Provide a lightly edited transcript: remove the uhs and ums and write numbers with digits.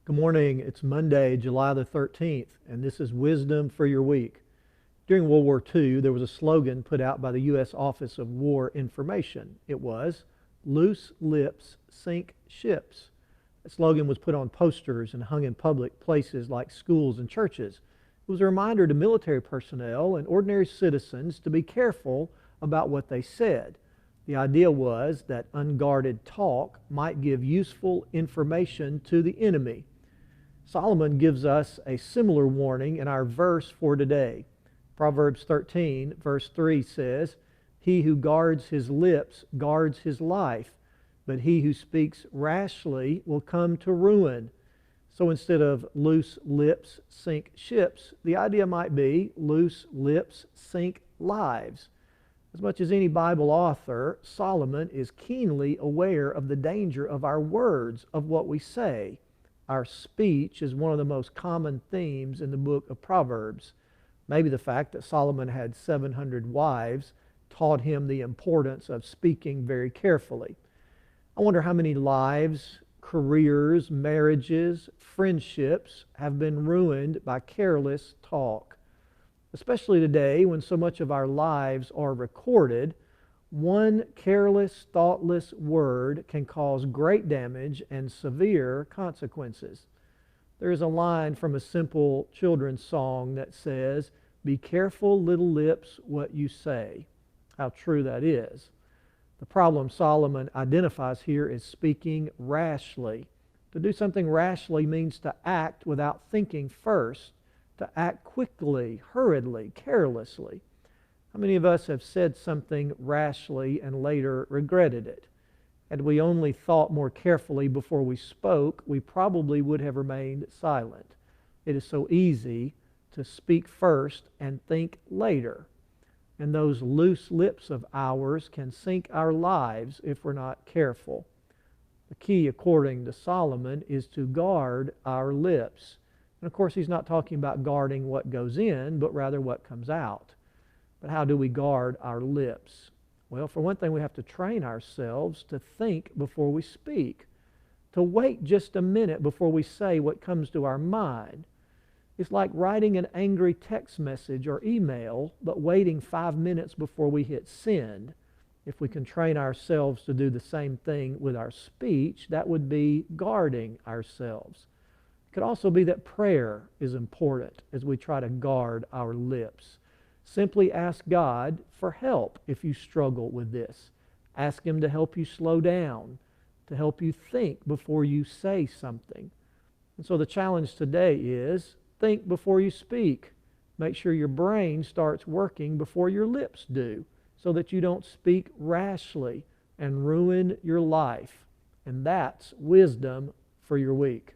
Good morning. It's Monday, July the 13th, and this is Wisdom for Your Week. During World War II, there was a slogan put out by the U.S. Office of War Information. It was, "Loose lips sink ships." The slogan was put on posters and hung in public places like schools and churches. It was a reminder to military personnel and ordinary citizens to be careful about what they said. The idea was that unguarded talk might give useful information to the enemy. Solomon gives us a similar warning in our verse for today. Proverbs 13, verse 3 says, "He who guards his lips guards his life, but he who speaks rashly will come to ruin." So instead of loose lips sink ships, the idea might be loose lips sink lives. As much as any Bible author, Solomon is keenly aware of the danger of our words, of what we say. Our speech is one of the most common themes in the book of Proverbs. Maybe the fact that Solomon had 700 wives taught him the importance of speaking very carefully. I wonder how many lives, careers, marriages, friendships have been ruined by careless talk. Especially today when so much of our lives are recorded, one careless, thoughtless word can cause great damage and severe consequences. There is a line from a simple children's song that says, "Be careful, little lips, what you say." How true that is. The problem Solomon identifies here is speaking rashly. To do something rashly means to act without thinking first, to act quickly, hurriedly, carelessly. How many of us have said something rashly and later regretted it? Had we only thought more carefully before we spoke, we probably would have remained silent. It is so easy to speak first and think later. And those loose lips of ours can sink our lives if we're not careful. The key, according to Solomon, is to guard our lips. And of course, he's not talking about guarding what goes in, but rather what comes out. But how do we guard our lips? Well, for one thing, we have to train ourselves to think before we speak, to wait just a minute before we say what comes to our mind. It's like writing an angry text message or email, but waiting 5 minutes before we hit send. If we can train ourselves to do the same thing with our speech, that would be guarding ourselves. It could also be that prayer is important as we try to guard our lips. Simply ask God for help if you struggle with this. Ask Him to help you slow down, to help you think before you say something. And so the challenge today is think before you speak. Make sure your brain starts working before your lips do, so that you don't speak rashly and ruin your life. And that's wisdom for your week.